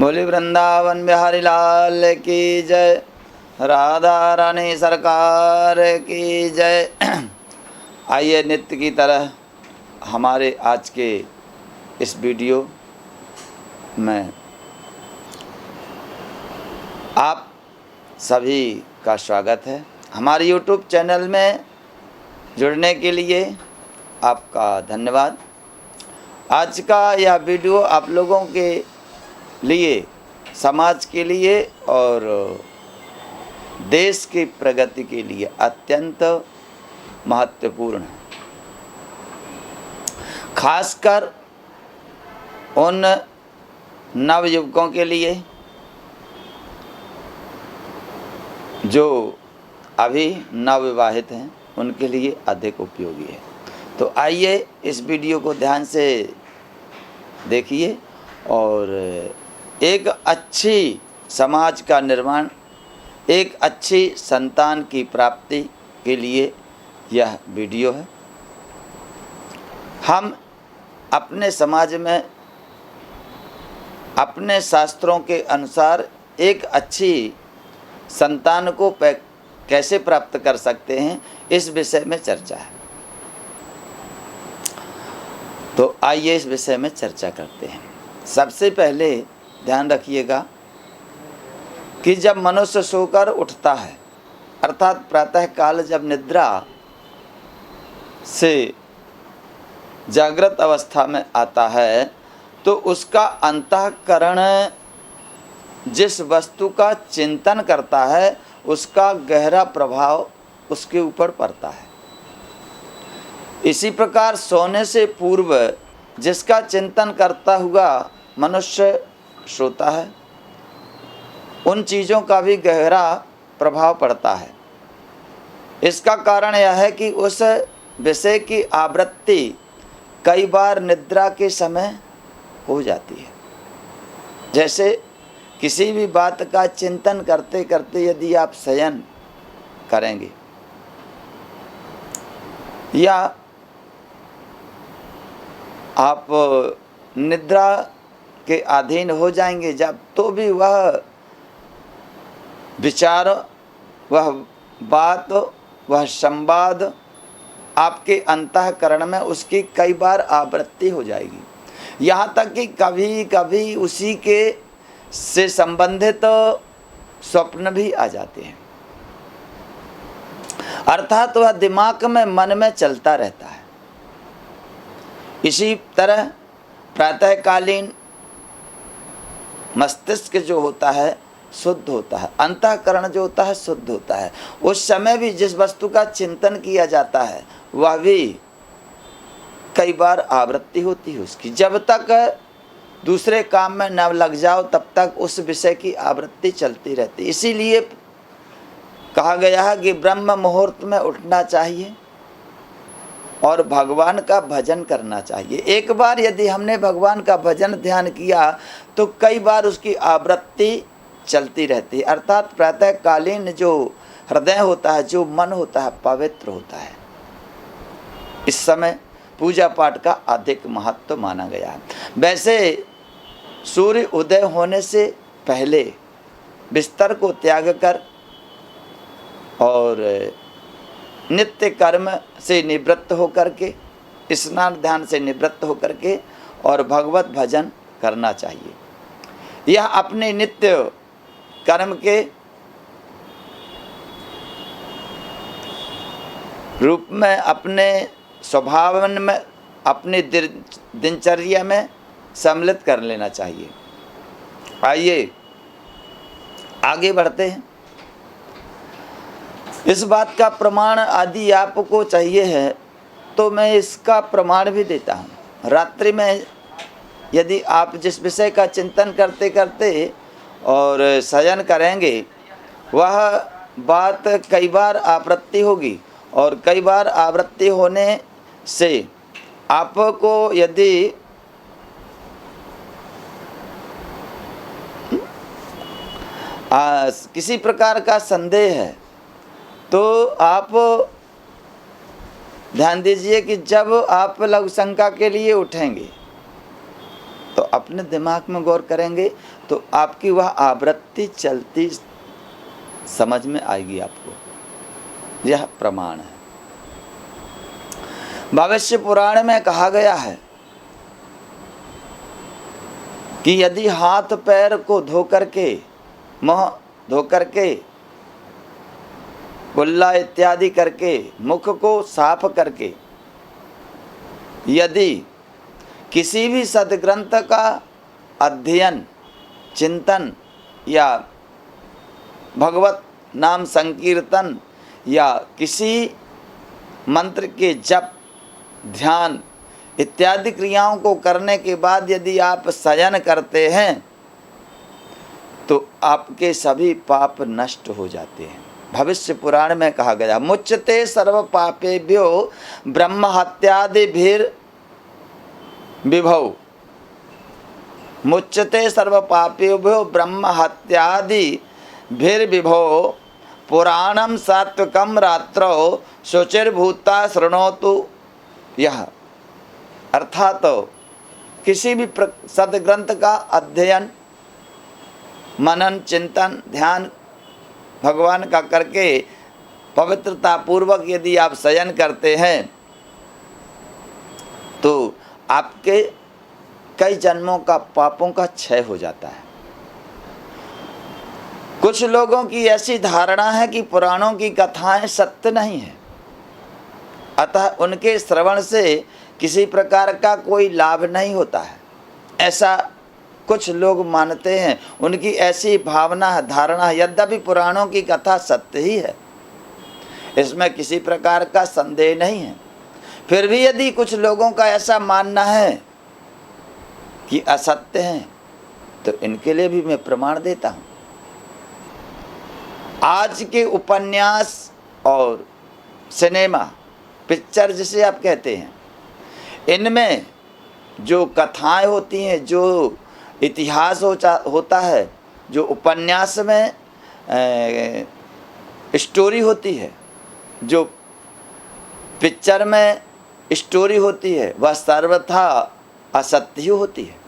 बोली वृंदावन बिहारी लाल की जय, राधा रानी सरकार की जय। आइए नित्य की तरह हमारे आज के इस वीडियो में आप सभी का स्वागत है। हमारे YouTube चैनल में जुड़ने के लिए आपका धन्यवाद। आज का यह वीडियो आप लोगों के लिए, समाज के लिए और देश की प्रगति के लिए अत्यंत महत्वपूर्ण है। खासकर उन नवयुवकों के लिए जो अभी नवविवाहित हैं, उनके लिए अधिक उपयोगी है। तो आइए इस वीडियो को ध्यान से देखिए और एक अच्छी समाज का निर्माण, एक अच्छी संतान की प्राप्ति के लिए यह वीडियो है। हम अपने समाज में अपने शास्त्रों के अनुसार एक अच्छी संतान को कैसे प्राप्त कर सकते हैं, इस विषय में चर्चा है। तो आइए इस विषय में चर्चा करते हैं। सबसे पहले ध्यान रखिएगा कि जब मनुष्य सोकर उठता है, अर्थात प्रातः काल जब निद्रा से जागृत अवस्था में आता है, तो उसका अंतःकरण जिस वस्तु का चिंतन करता है, उसका गहरा प्रभाव उसके ऊपर पड़ता है। इसी प्रकार सोने से पूर्व जिसका चिंतन करता हुआ मनुष्य सोता है, उन चीज़ों का भी गहरा प्रभाव पड़ता है। इसका कारण यह है कि उस विषय की आवृत्ति कई बार निद्रा के समय हो जाती है। जैसे किसी भी बात का चिंतन करते करते यदि आप शयन करेंगे या आप निद्रा के अधीन हो जाएंगे जब, तो भी वह विचार, वह बात, वह संवाद आपके अंतःकरण में उसकी कई बार आवृत्ति हो जाएगी। यहाँ तक कि कभी कभी उसी के से संबंधित स्वप्न भी आ जाते हैं। अर्थात वह दिमाग में, मन में चलता रहता है। इसी तरह प्रातःकालीन मस्तिष्क जो होता है शुद्ध होता है, अंतःकरण जो होता है शुद्ध होता है। उस समय भी जिस वस्तु का चिंतन किया जाता है वह भी कई बार आवृत्ति होती है उसकी। जब तक दूसरे काम में न लग जाओ तब तक उस विषय की आवृत्ति चलती रहती। इसीलिए कहा गया है कि ब्रह्म मुहूर्त में उठना चाहिए और भगवान का भजन करना चाहिए। एक बार यदि हमने भगवान का भजन ध्यान किया तो कई बार उसकी आवृत्ति चलती रहती है। अर्थात प्रातःकालीन जो हृदय होता है, जो मन होता है, पवित्र होता है। इस समय पूजा पाठ का अधिक महत्व माना गया है। वैसे सूर्य उदय होने से पहले बिस्तर को त्याग कर और नित्य कर्म से निवृत्त होकर के, स्नान ध्यान से निवृत्त होकर के और भगवत भजन करना चाहिए। यह अपने नित्य कर्म के रूप में, अपने स्वभाव में, अपनी दिनचर्या में सम्मिलित कर लेना चाहिए। आइए आगे बढ़ते हैं। इस बात का प्रमाण आदि आपको चाहिए है तो मैं इसका प्रमाण भी देता हूँ। रात्रि में यदि आप जिस विषय का चिंतन करते करते और शयन करेंगे, वह बात कई बार आवृत्ति होगी और कई बार आवृत्ति होने से आपको यदि किसी प्रकार का संदेह है तो आप ध्यान दीजिए कि जब आप लघु शंका के लिए उठेंगे तो अपने दिमाग में गौर करेंगे तो आपकी वह आवृत्ति चलती समझ में आएगी आपको। यह प्रमाण है। भविष्य पुराण में कहा गया है कि यदि हाथ पैर को धो करके, मुंह धो करके, कुल्ला इत्यादि करके, मुख को साफ करके यदि किसी भी सदग्रंथ का अध्ययन, चिंतन या भगवत नाम संकीर्तन या किसी मंत्र के जप, ध्यान इत्यादि क्रियाओं को करने के बाद यदि आप शयन करते हैं तो आपके सभी पाप नष्ट हो जाते हैं। भविष्य पुराण में कहा गया, मुच्यते सर्व पापेभ्यो ब्रह्म हत्यादिभिर विभव। मुच्यते सर्व पापेभ्यो ब्रह्म हत्यादिभिर विभव। पुराणम सात्विकम रात्रौ शुचिर्भूता शृणोतु यह। अर्थात किसी भी सदग्रंथ का अध्ययन, मनन, चिंतन, ध्यान भगवान का करके पवित्रता पूर्वक यदि आप शयन करते हैं तो आपके कई जन्मों का पापों का क्षय हो जाता है। कुछ लोगों की ऐसी धारणा है कि पुराणों की कथाएं सत्य नहीं है, अतः उनके श्रवण से किसी प्रकार का कोई लाभ नहीं होता है, ऐसा कुछ लोग मानते हैं। उनकी ऐसी भावना है, धारणा है। यद्यपि पुराणों की कथा सत्य ही है, इसमें किसी प्रकार का संदेह नहीं है, फिर भी यदि कुछ लोगों का ऐसा मानना है कि असत्य हैं तो इनके लिए भी मैं प्रमाण देता हूँ। आज के उपन्यास और सिनेमा, पिक्चर जिसे आप कहते हैं, इनमें जो कथाएं होती हैं, जो इतिहास होता है, जो उपन्यास में स्टोरी होती है, जो पिक्चर में स्टोरी होती है, वह सर्वथा असत्य होती है,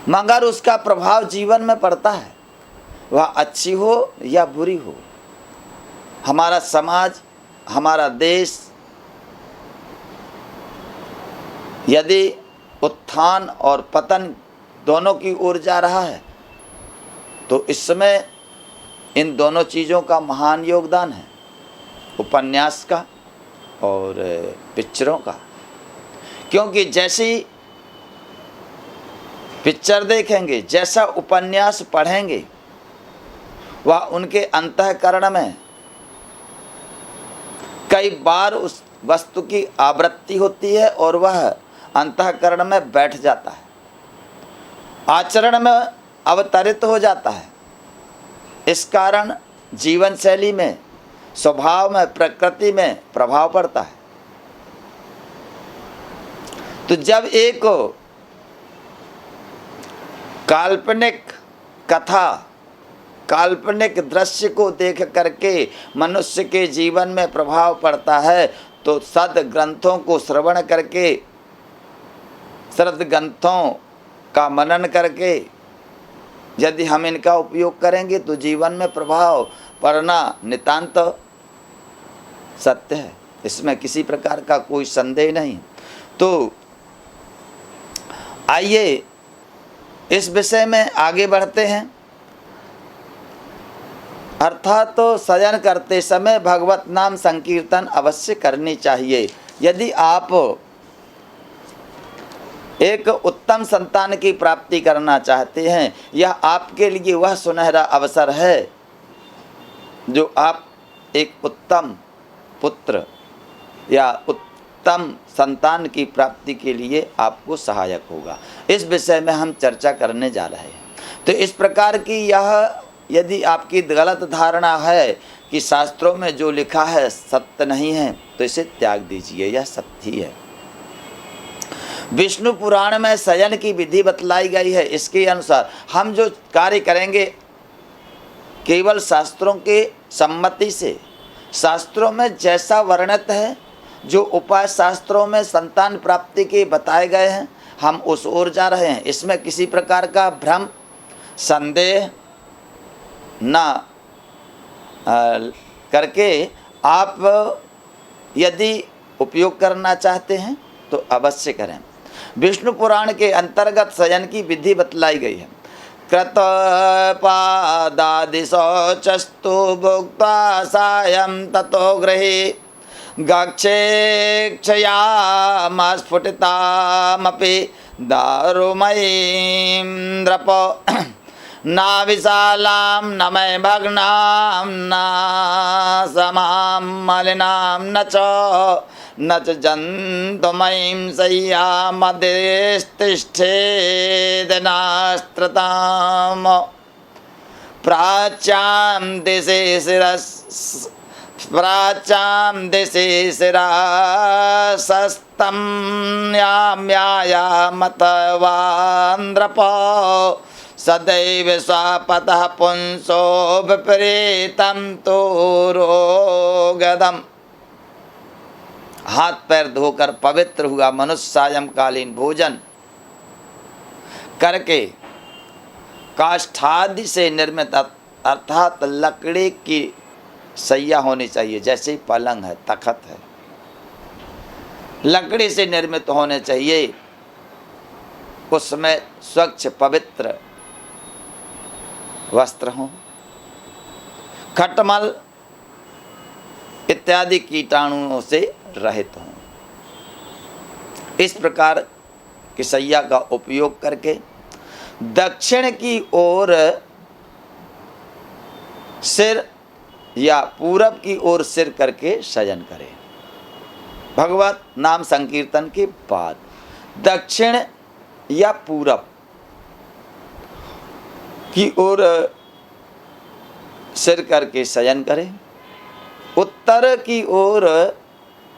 मगर उसका प्रभाव जीवन में पड़ता है, वह अच्छी हो या बुरी हो। हमारा समाज, हमारा देश यदि उत्थान और पतन दोनों की ओर जा रहा है तो इसमें इन दोनों चीज़ों का महान योगदान है, उपन्यास का और पिक्चरों का। क्योंकि जैसी पिक्चर देखेंगे, जैसा उपन्यास पढ़ेंगे, वह उनके अंतःकरण में कई बार उस वस्तु की आवृत्ति होती है और वह अंतःकरण में बैठ जाता है, आचरण में अवतरित हो जाता है। इस कारण जीवन शैली में, स्वभाव में, प्रकृति में प्रभाव पड़ता है। तो जब एक काल्पनिक कथा, काल्पनिक दृश्य को देख करके मनुष्य के जीवन में प्रभाव पड़ता है तो सद्ग्रंथों को श्रवण करके, सद्ग्रंथों का मनन करके यदि हम इनका उपयोग करेंगे तो जीवन में प्रभाव पड़ना नितांत सत्य है, इसमें किसी प्रकार का कोई संदेह नहीं। तो आइए इस विषय में आगे बढ़ते हैं। अर्थात तो शयन करते समय भगवत नाम संकीर्तन अवश्य करनी चाहिए। यदि आप एक उत्तम संतान की प्राप्ति करना चाहते हैं, यह आपके लिए वह सुनहरा अवसर है जो आप एक उत्तम पुत्र या उत्तम संतान की प्राप्ति के लिए आपको सहायक होगा। इस विषय में हम चर्चा करने जा रहे हैं। तो इस प्रकार की यह यदि आपकी गलत धारणा है कि शास्त्रों में जो लिखा है सत्य नहीं है तो इसे त्याग दीजिए, यह सत्य ही है। विष्णु पुराण में शयन की विधि बतलाई गई है। इसके अनुसार हम जो कार्य करेंगे केवल शास्त्रों के सम्मति से, शास्त्रों में जैसा वर्णित है, जो उपाय शास्त्रों में संतान प्राप्ति के बताए गए हैं, हम उस ओर जा रहे हैं। इसमें किसी प्रकार का भ्रम संदेह ना करके आप यदि उपयोग करना चाहते हैं तो अवश्य करें। विष्णु पुराण के अंतर्गत शयन की विधि बतलाई गई है। कृत पादादि शौचस्तु भुक्त्वा सायं ततो गृहे गक्षेक्षयामस्फुटितामपि दारुमयीं द्रप न विशालां न मय भग्नां न समां मलिनां न च जन्तुमयीं शय्यामधिष्ठेदनास्त्रताम् प्राच्यां दिशि शिरसस्तं याम्यायामथवान्द्रप सदैव स्वपतः पुंसो विपरीतं तो रोगदम्। हाथ पैर धोकर पवित्र हुआ मनुष्य सायंकालीन भोजन करके काष्ठादि से निर्मित अर्थात लकड़ी की सैया होनी चाहिए, जैसे पलंग है, तखत है, लकड़ी से निर्मित होने चाहिए। उसमें स्वच्छ पवित्र वस्त्र हों, खटमल इत्यादि कीटाणुओं से रहित हों। इस प्रकार की सैया का उपयोग करके दक्षिण की ओर सिर या पूरब की ओर सिर करके शयन करें। भगवत नाम संकीर्तन के बाद दक्षिण या पूरब की ओर सिर करके शयन करें। उत्तर की ओर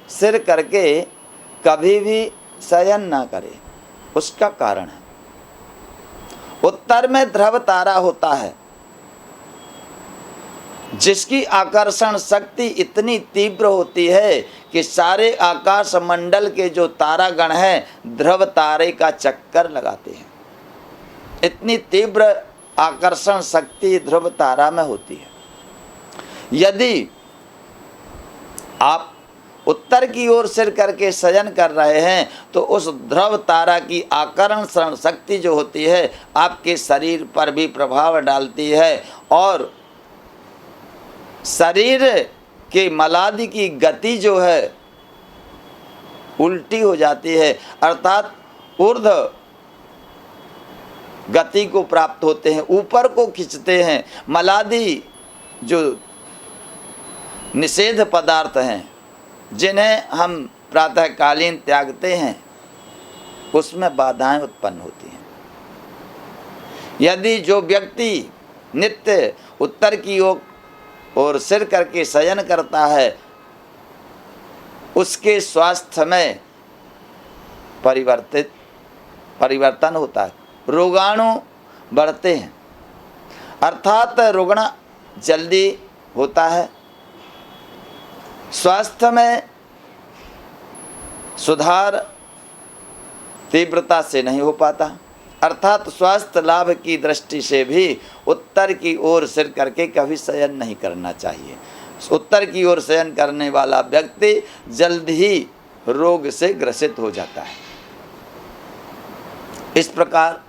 सिर करके कभी भी शयन ना करें। उसका कारण है, उत्तर में ध्रुव तारा होता है जिसकी आकर्षण शक्ति इतनी तीव्र होती है कि सारे आकाश मंडल के जो तारागण हैं ध्रुव तारे का चक्कर लगाते हैं। इतनी तीव्र आकर्षण शक्ति ध्रुव तारा में होती है। यदि आप उत्तर की ओर सिर करके शयन कर रहे हैं तो उस ध्रुव तारा की आकर्षण शक्ति जो होती है आपके शरीर पर भी प्रभाव डालती है और शरीर के मलादि की गति जो है उल्टी हो जाती है, अर्थात ऊर्ध्व गति को प्राप्त होते हैं, ऊपर को खींचते हैं। मलादि जो निषेध पदार्थ हैं जिन्हें हम प्रातःकालीन त्यागते हैं उसमें बाधाएं उत्पन्न होती हैं। यदि जो व्यक्ति नित्य उत्तर की ओर सिर करके शयन करता है उसके स्वास्थ्य में परिवर्तन होता है, रोगाणु बढ़ते हैं, अर्थात रुग्ण जल्दी होता है, स्वास्थ्य में सुधार तीव्रता से नहीं हो पाता। अर्थात स्वास्थ्य लाभ की दृष्टि से भी उत्तर की ओर सिर करके कभी शयन नहीं करना चाहिए। उत्तर की ओर शयन करने वाला व्यक्ति जल्द ही रोग से ग्रसित हो जाता है। इस प्रकार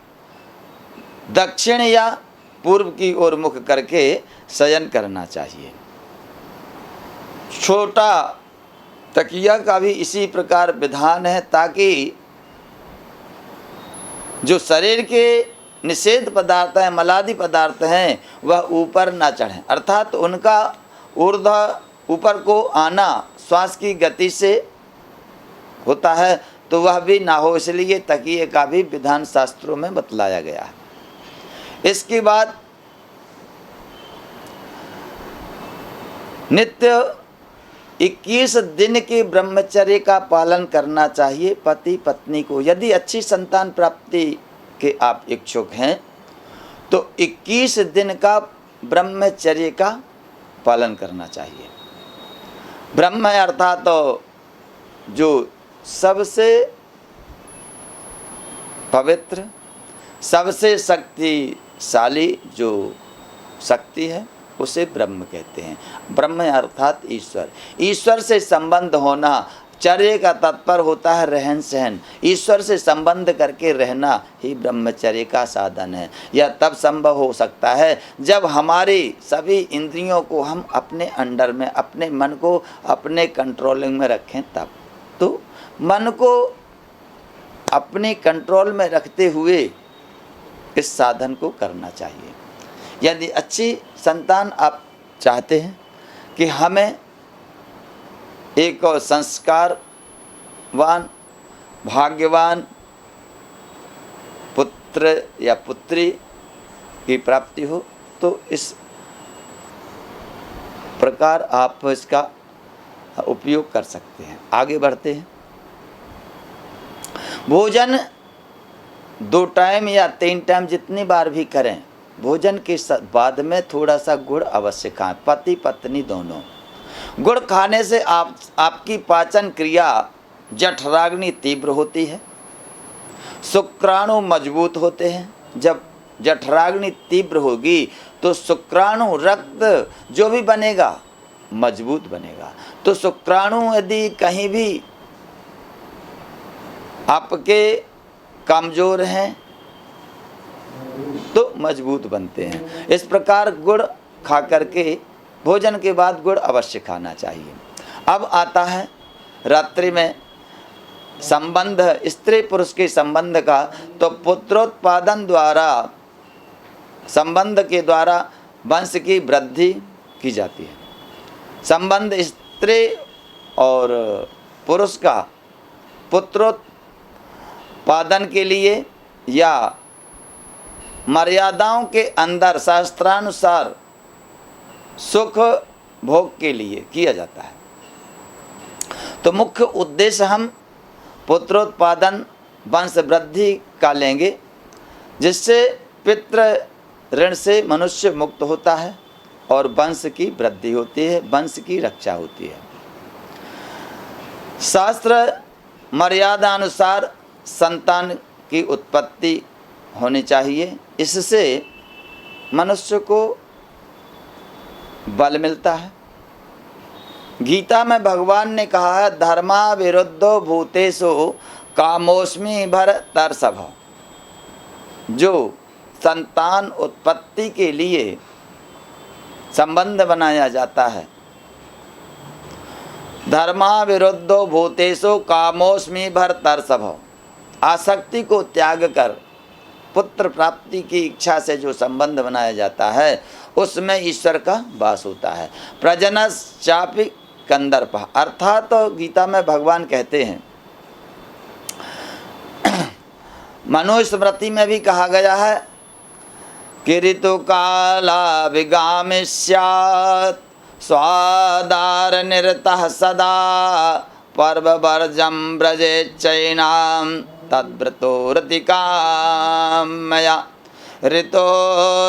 दक्षिण या पूर्व की ओर मुख करके शयन करना चाहिए। छोटा तकिया का भी इसी प्रकार विधान है ताकि जो शरीर के निषेध पदार्थ हैं, मलादि पदार्थ हैं, वह ऊपर ना चढ़ें, अर्थात उनका ऊर्ध्व ऊपर को आना श्वास की गति से होता है तो वह भी ना हो, इसलिए तकिए का भी विधान शास्त्रों में बतलाया गया है। इसके बाद नित्य 21 दिन के ब्रह्मचर्य का पालन करना चाहिए पति पत्नी को। यदि अच्छी संतान प्राप्ति के आप इच्छुक हैं तो 21 दिन का ब्रह्मचर्य का पालन करना चाहिए। ब्रह्म अर्थात तो जो सबसे पवित्र, सबसे शक्तिशाली जो शक्ति है उसे ब्रह्म कहते हैं। ब्रह्म अर्थात ईश्वर। ईश्वर से संबंध होना, चर्य का तात्पर्य होता है रहन सहन। ईश्वर से संबंध करके रहना ही ब्रह्मचर्य का साधन है। यह तब संभव हो सकता है जब हमारी सभी इंद्रियों को हम अपने अंडर में, अपने मन को अपने कंट्रोलिंग में रखें तब। तो मन को अपने कंट्रोल में रखते हुए इस साधन को करना चाहिए। यदि अच्छी संतान आप चाहते हैं कि हमें एक संस्कारवान, भाग्यवान पुत्र या पुत्री की प्राप्ति हो, तो इस प्रकार आप इसका उपयोग कर सकते हैं। आगे बढ़ते हैं। भोजन 2 टाइम या 3 टाइम जितनी बार भी करें, भोजन के बाद में थोड़ा सा गुड़ अवश्य खाएं, पति पत्नी दोनों। गुड़ खाने से आपकी पाचन क्रिया जठराग्नि तीव्र होती है, शुक्राणु मजबूत होते हैं। जब जठराग्नि तीव्र होगी तो शुक्राणु, रक्त जो भी बनेगा मजबूत बनेगा। तो शुक्राणु यदि कहीं भी आपके कमजोर हैं तो मजबूत बनते हैं। इस प्रकार गुड़ खा करके भोजन के बाद गुड़ अवश्य खाना चाहिए। अब आता है रात्रि में संबंध, स्त्री पुरुष के संबंध का। तो पुत्रोत्पादन द्वारा, संबंध के द्वारा वंश की वृद्धि की जाती है। संबंध स्त्री और पुरुष का पुत्रोत्पादन के लिए या मर्यादाओं के अंदर शास्त्रानुसार सुख भोग के लिए किया जाता है। तो मुख्य उद्देश्य हम पुत्रोत्पादन, वंश वृद्धि का लेंगे, जिससे पितृ ऋण से मनुष्य मुक्त होता है और वंश की वृद्धि होती है, वंश की रक्षा होती है। शास्त्र मर्यादा अनुसार संतान की उत्पत्ति होनी चाहिए। इससे मनुष्य को बल मिलता है। गीता में भगवान ने कहा है, धर्मा विरुद्धो भूतेषु कामोस्मि भरतर्षभ। जो संतान उत्पत्ति के लिए संबंध बनाया जाता है, धर्मा विरुद्धो भूतेषु कामोस्मि भरतर्षभ, आसक्ति को त्याग कर पुत्र प्राप्ति की इच्छा से जो संबंध बनाया जाता है उसमें ईश्वर का वास होता है। प्रजनश्चापि कंदर्पः, अर्थात तो गीता में भगवान कहते हैं, मनुस्मृति में भी कहा गया है कि ऋतु काला विगामिष्यात् स्वादार निरतः सदा पर्व वर्जम व्रजेच्चैनां तद्व्रतो रतिकामया। ऋतो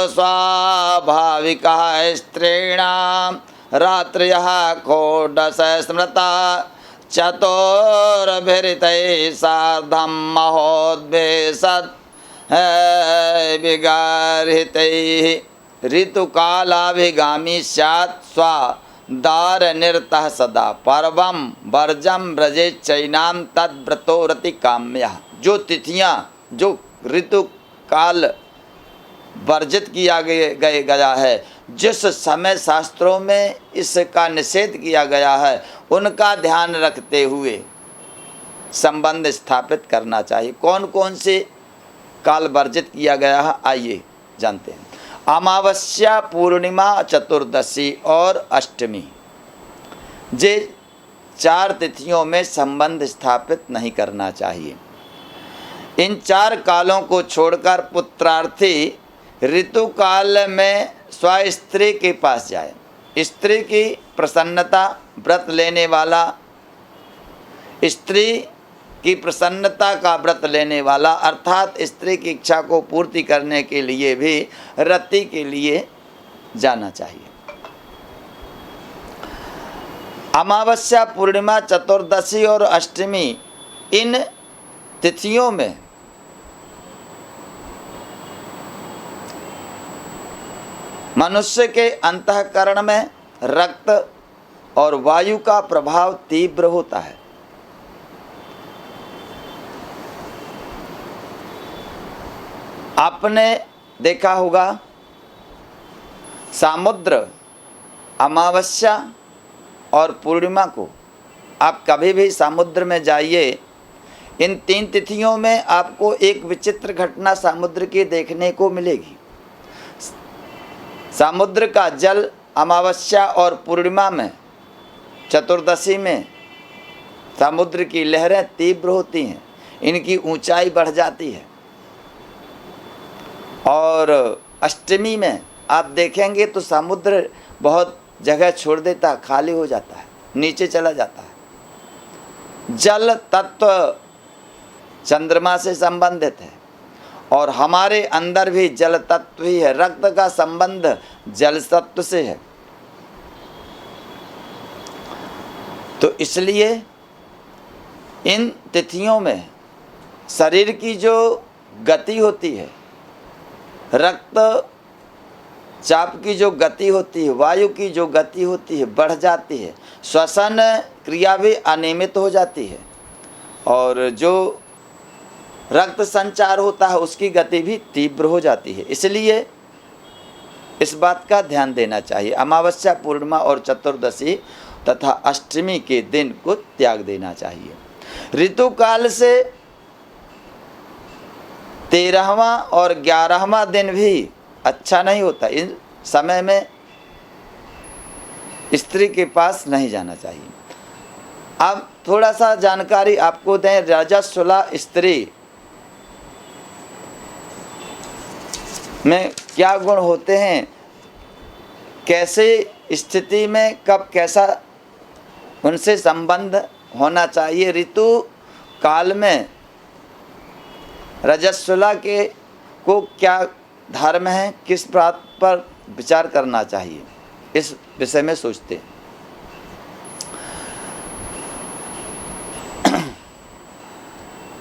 स्वाभाविकः स्त्रीणां रात्र्यः षोडश स्मृता चतुर्भिरितैः सार्धं महोद्वेषत् विगार्हितैः। ऋतुकालाभिगामी स्यात् स्वादारनिरतः सदा पर्वं वर्जं व्रजेच्चैनां तद्व्रतो रतिकाम्यः। जो तिथियाँ, जो ऋतु काल वर्जित किया गया है, जिस समय शास्त्रों में इसका निषेध किया गया है, उनका ध्यान रखते हुए संबंध स्थापित करना चाहिए। कौन कौन से काल वर्जित किया गया है, आइए जानते हैं। अमावस्या, पूर्णिमा, चतुर्दशी और अष्टमी, ये 4 तिथियों में संबंध स्थापित नहीं करना चाहिए। इन 4 कालों को छोड़कर पुत्रार्थी ऋतु काल में स्वस्त्री के पास जाए। स्त्री की प्रसन्नता, व्रत लेने वाला, स्त्री की प्रसन्नता का व्रत लेने वाला, अर्थात स्त्री की इच्छा को पूर्ति करने के लिए भी रति के लिए जाना चाहिए। अमावस्या, पूर्णिमा, चतुर्दशी और अष्टमी, इन तिथियों में मनुष्य के अंतःकरण में रक्त और वायु का प्रभाव तीव्र होता है। आपने देखा होगा समुद्र अमावस्या और पूर्णिमा को आप कभी भी समुद्र में जाइए, इन 3 तिथियों में आपको एक विचित्र घटना समुद्र की देखने को मिलेगी। समुद्र का जल अमावस्या और पूर्णिमा में, चतुर्दशी में समुद्र की लहरें तीव्र होती हैं, इनकी ऊंचाई बढ़ जाती है। और अष्टमी में आप देखेंगे तो समुद्र बहुत जगह छोड़ देता, खाली हो जाता है, नीचे चला जाता है। जल तत्व चंद्रमा से संबंधित है और हमारे अंदर भी जल तत्व ही है। रक्त का संबंध जल तत्व से है। तो इसलिए इन तिथियों में शरीर की जो गति होती है, रक्त चाप की जो गति होती है, वायु की जो गति होती है, बढ़ जाती है। श्वसन क्रिया भी अनियमित हो जाती है और जो रक्त संचार होता है उसकी गति भी तीव्र हो जाती है। इसलिए इस बात का ध्यान देना चाहिए। अमावस्या, पूर्णिमा और चतुर्दशी तथा अष्टमी के दिन को त्याग देना चाहिए। ऋतुकाल से 13वां और 11वां दिन भी अच्छा नहीं होता। इन समय में स्त्री के पास नहीं जाना चाहिए। अब थोड़ा सा जानकारी आपको दें। रजस्वला स्त्री में क्या गुण होते हैं, कैसे स्थिति में कब कैसा उनसे संबंध होना चाहिए। ऋतु काल में रजस्वला के को क्या धर्म है, किस बात पर विचार करना चाहिए, इस विषय में सोचते हैं।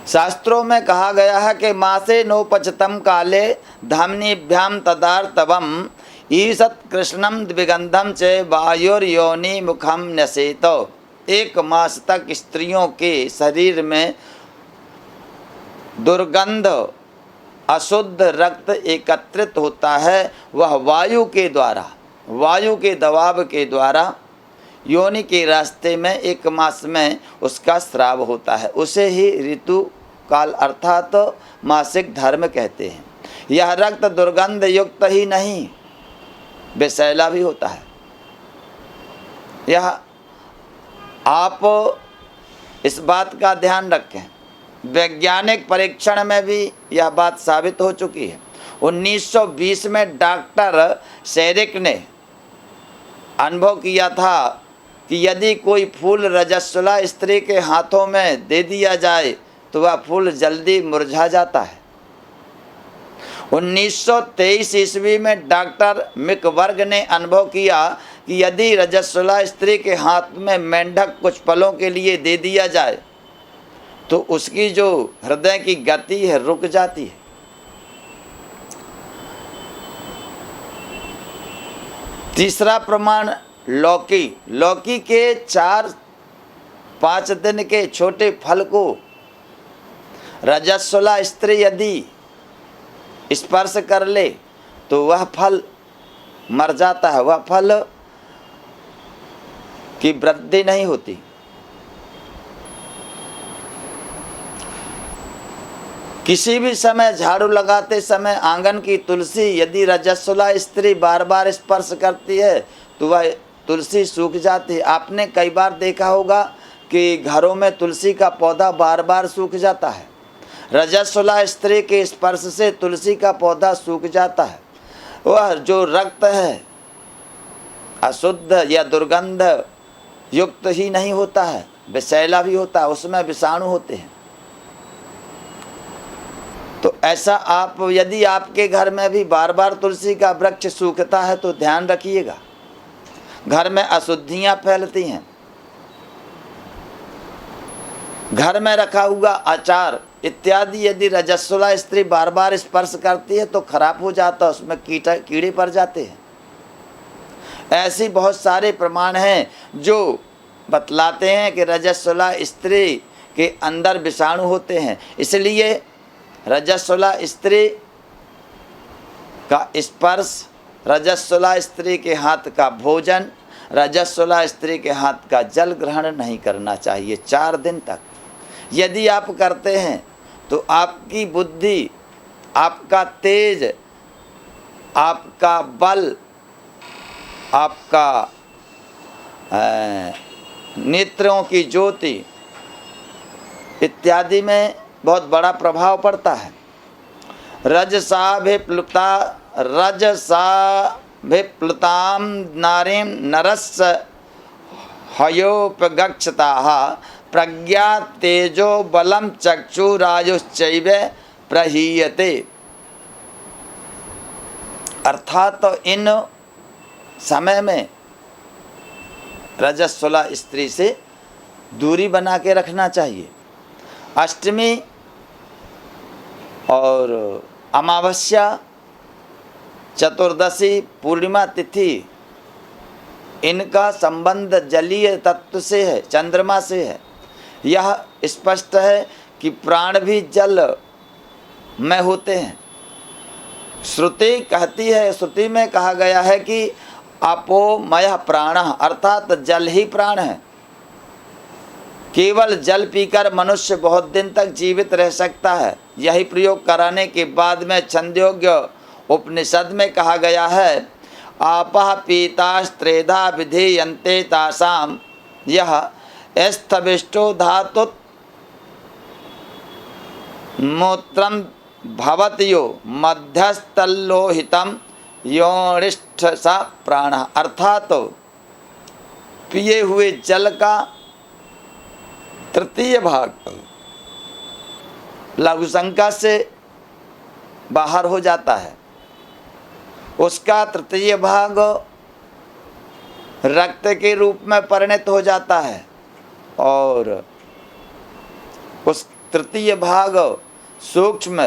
शास्त्रों में कहा गया है कि मासे नोपचतम काले धामनीभ्याम तदार्तवम ईसत् कृष्णम द्विगंधम च वायुर्योनि मुखम न्यसेतो। 1 मास तक स्त्रियों के शरीर में दुर्गंध अशुद्ध रक्त एकत्रित होता है। वह वायु के द्वारा, वायु के दबाव के द्वारा योनि के रास्ते में 1 मास में उसका स्राव होता है। उसे ही ऋतु काल अर्थात मासिक धर्म कहते हैं। यह रक्त दुर्गंध युक्त ही नहीं, विषैला भी होता है। यह आप इस बात का ध्यान रखें। वैज्ञानिक परीक्षण में भी यह बात साबित हो चुकी है। 1920 में डॉक्टर शेरिक ने अनुभव किया था कि यदि कोई फूल रजस्वला स्त्री के हाथों में दे दिया जाए तो वह फूल जल्दी मुरझा जाता है। 1923 ईस्वी में डॉक्टर मिकवर्ग ने अनुभव किया कि यदि रजस्वला स्त्री के हाथ में मेंढक कुछ पलों के लिए दे दिया जाए तो उसकी जो हृदय की गति है रुक जाती है। तीसरा प्रमाण लौकी। लौकी के 4-5 दिन के छोटे फल को रजस्वला स्त्री यदि स्पर्श कर ले तो वह फल मर जाता है, वह फल की वृद्धि नहीं होती। किसी भी समय झाड़ू लगाते समय आंगन की तुलसी यदि रजस्वला स्त्री बार बार स्पर्श करती है तो वह तुलसी सूख जाती है। आपने कई बार देखा होगा कि घरों में तुलसी का पौधा बार बार सूख जाता है। रजस्वला स्त्री के स्पर्श से तुलसी का पौधा सूख जाता है। वह जो रक्त है अशुद्ध या दुर्गंध युक्त ही नहीं होता है, विषैला भी होता है, उसमें विषाणु होते हैं। तो ऐसा आप यदि आपके घर में भी बार बार तुलसी का वृक्ष सूखता है तो ध्यान रखिएगा, घर में अशुद्धियां फैलती हैं। घर में रखा हुआ अचार इत्यादि यदि रजस्वला स्त्री बार बार स्पर्श करती है तो खराब हो जाता है, उसमें कीड़े पड़ जाते हैं। ऐसी बहुत सारे प्रमाण हैं जो बतलाते हैं कि रजस्वला स्त्री के अंदर विषाणु होते हैं। इसलिए रजस्वला स्त्री का स्पर्श, रजस्वला स्त्री के हाथ का भोजन, रजस्वला स्त्री के हाथ का जल ग्रहण नहीं करना चाहिए 4 दिन तक। यदि आप करते हैं तो आपकी बुद्धि, आपका तेज, आपका बल, आपका नेत्रों की ज्योति इत्यादि में बहुत बड़ा प्रभाव पड़ता है। रजसाभिप्लुतां नारीं नरस्य हयोपगच्छताः प्रज्ञा तेजो बलम चक्षुरायुश्चैव प्रहीयते। अर्थात तो इन समय में रजस्वला स्त्री से दूरी बना के रखना चाहिए। अष्टमी और अमावस्या, चतुर्दशी, पूर्णिमा तिथि, इनका संबंध जलीय तत्व से है, चंद्रमा से है। यह स्पष्ट है कि प्राण भी जल में होते हैं। श्रुति कहती है, श्रुति में कहा गया है कि अपोमय प्राण, अर्थात जल ही प्राण है। केवल जल पीकर मनुष्य बहुत दिन तक जीवित रह सकता है। यही प्रयोग कराने के बाद में छंदोग्य उपनिषद में कहा गया है, आपः पीतास्त्रेधा विधीयन्ते तासाम यह स्थविष्टो धातु मूत्रम भवत्यो मध्यस्थलोहितम योनिष्ठ सा प्राण। अर्थात तो पिए हुए जल का तृतीय भाग लघु संख्या से बाहर हो जाता है, उसका तृतीय भाग रक्त के रूप में परिणत हो जाता है और उस तृतीय भाग सूक्ष्म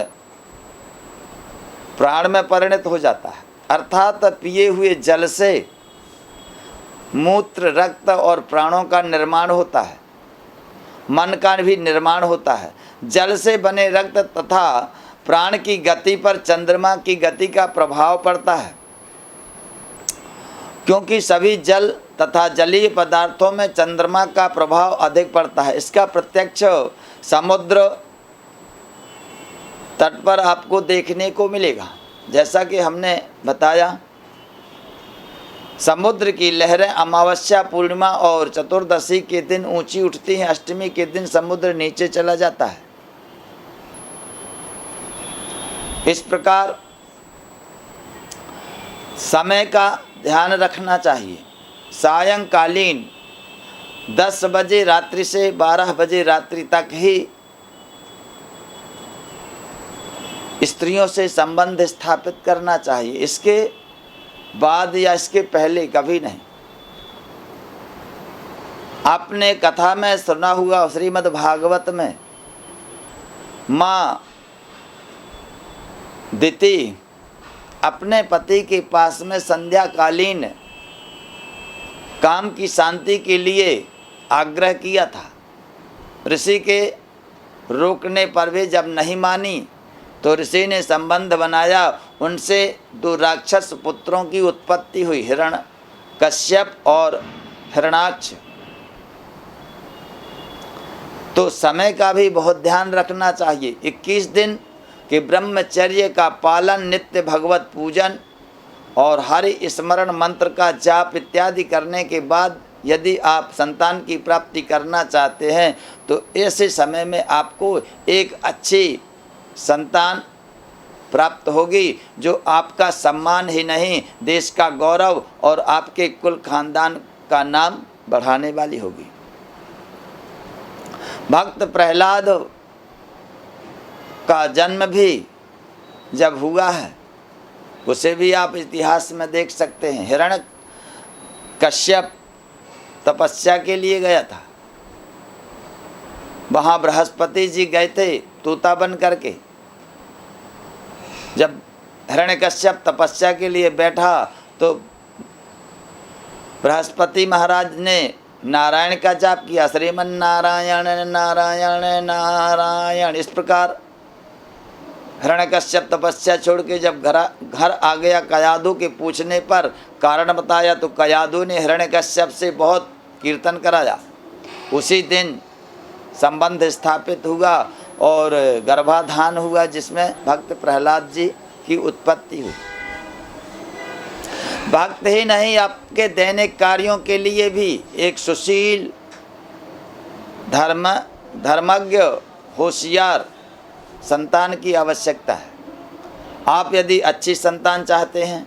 प्राण में परिणत हो जाता है। अर्थात पिए हुए जल से मूत्र, रक्त और प्राणों का निर्माण होता है, मन का भी निर्माण होता है। जल से बने रक्त तथा प्राण की गति पर चंद्रमा की गति का प्रभाव पड़ता है, क्योंकि सभी जल तथा जलीय पदार्थों में चंद्रमा का प्रभाव अधिक पड़ता है। इसका प्रत्यक्ष समुद्र तट पर आपको देखने को मिलेगा। जैसा कि हमने बताया, समुद्र की लहरें अमावस्या, पूर्णिमा और चतुर्दशी के दिन ऊंची उठती हैं। अष्टमी के दिन समुद्र नीचे चला जाता है। इस प्रकार समय का ध्यान रखना चाहिए। सायंकालीन 10 बजे रात्रि से 12 बजे रात्रि तक ही स्त्रियों से संबंध स्थापित करना चाहिए। इसके बाद या इसके पहले कभी नहीं। आपने कथा में सुना हुआ, श्रीमद् भागवत में माँ दिति अपने पति के पास में संध्याकालीन काम की शांति के लिए आग्रह किया था। ऋषि के रोकने पर भी जब नहीं मानी तो ऋषि ने संबंध बनाया। उनसे 2 राक्षस पुत्रों की उत्पत्ति हुई, हिरण्यकश्यप और हिरण्याक्ष। तो समय का भी बहुत ध्यान रखना चाहिए। 21 दिन के ब्रह्मचर्य का पालन, नित्य भगवत पूजन और हरि स्मरण मंत्र का जाप इत्यादि करने के बाद यदि आप संतान की प्राप्ति करना चाहते हैं तो ऐसे समय में आपको एक अच्छी संतान प्राप्त होगी, जो आपका सम्मान ही नहीं, देश का गौरव और आपके कुल खानदान का नाम बढ़ाने वाली होगी। भक्त प्रहलाद का जन्म भी जब हुआ है, उसे भी आप इतिहास में देख सकते हैं। हिरण्यकश्यप तपस्या के लिए गया था। वहाँ बृहस्पति जी गए थे तोता बन करके। जब हिरण्यकश्यप तपस्या के लिए बैठा तो बृहस्पति महाराज ने नारायण का जाप किया, श्रीमन नारायण नारायण नारायण। इस प्रकार हिरण्यकश्यप तपस्या छोड़ के जब घर आ गया, कयादू के पूछने पर कारण बताया तो कयादू ने हिरण्यकश्यप से बहुत कीर्तन कराया। उसी दिन संबंध स्थापित हुआ और गर्भाधान हुआ, जिसमें भक्त प्रहलाद जी की उत्पत्ति हुई। भक्त ही नहीं, आपके दैनिक कार्यों के लिए भी एक सुशील, धर्मज्ञ, होशियार संतान की आवश्यकता है। आप यदि अच्छी संतान चाहते हैं,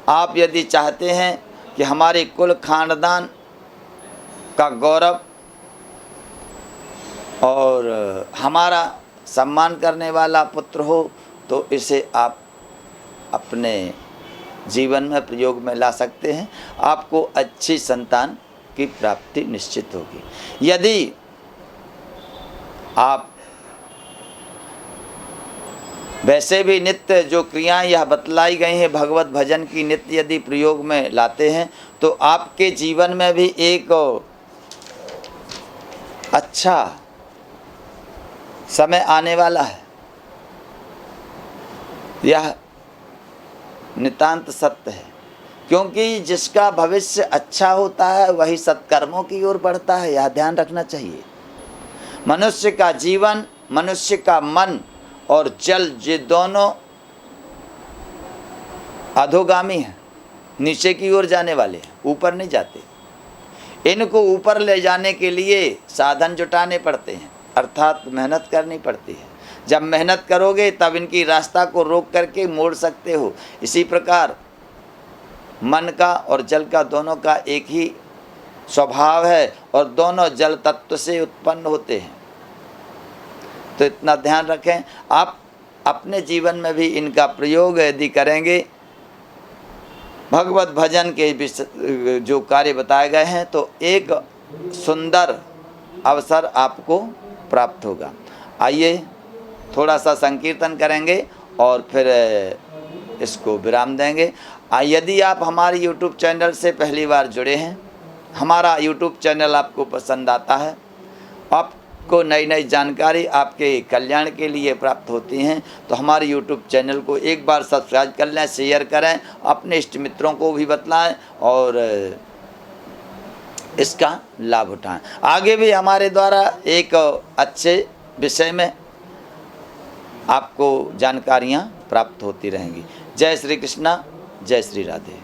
आप यदि चाहते हैं कि हमारे कुल खानदान का गौरव और हमारा सम्मान करने वाला पुत्र हो, तो इसे आप अपने जीवन में प्रयोग में ला सकते हैं। आपको अच्छी संतान की प्राप्ति निश्चित होगी। यदि आप वैसे भी नित्य जो क्रियाएं यह बतलाई गई हैं भगवत भजन की नित्य यदि प्रयोग में लाते हैं, तो आपके जीवन में भी एक अच्छा समय आने वाला है। यह नितांत सत्य है, क्योंकि जिसका भविष्य अच्छा होता है वही सत्कर्मों की ओर बढ़ता है। यह ध्यान रखना चाहिए। मनुष्य का जीवन, मनुष्य का मन और जल, ये दोनों अधोगामी हैं, नीचे की ओर जाने वाले हैं, ऊपर नहीं जाते। इनको ऊपर ले जाने के लिए साधन जुटाने पड़ते हैं, अर्थात मेहनत करनी पड़ती है। जब मेहनत करोगे तब इनकी रास्ता को रोक करके मोड़ सकते हो। इसी प्रकार मन का और जल का दोनों का एक ही स्वभाव है और दोनों जल तत्व से उत्पन्न होते हैं। तो इतना ध्यान रखें। आप अपने जीवन में भी इनका प्रयोग यदि करेंगे, भगवत भजन के जो कार्य बताए गए हैं, तो एक सुंदर अवसर आपको प्राप्त होगा। आइए थोड़ा सा संकीर्तन करेंगे और फिर इसको विराम देंगे। यदि आप हमारे YouTube चैनल से पहली बार जुड़े हैं, हमारा YouTube चैनल आपको पसंद आता है, आपको नई नई जानकारी आपके कल्याण के लिए प्राप्त होती हैं, तो हमारे YouTube चैनल को एक बार सब्सक्राइब कर लें, शेयर करें, अपने इष्ट मित्रों को भी बतलाएं और इसका लाभ उठाएं। आगे भी हमारे द्वारा एक अच्छे विषय में आपको जानकारियाँ प्राप्त होती रहेंगी। जय श्री कृष्णा, जय श्री राधे।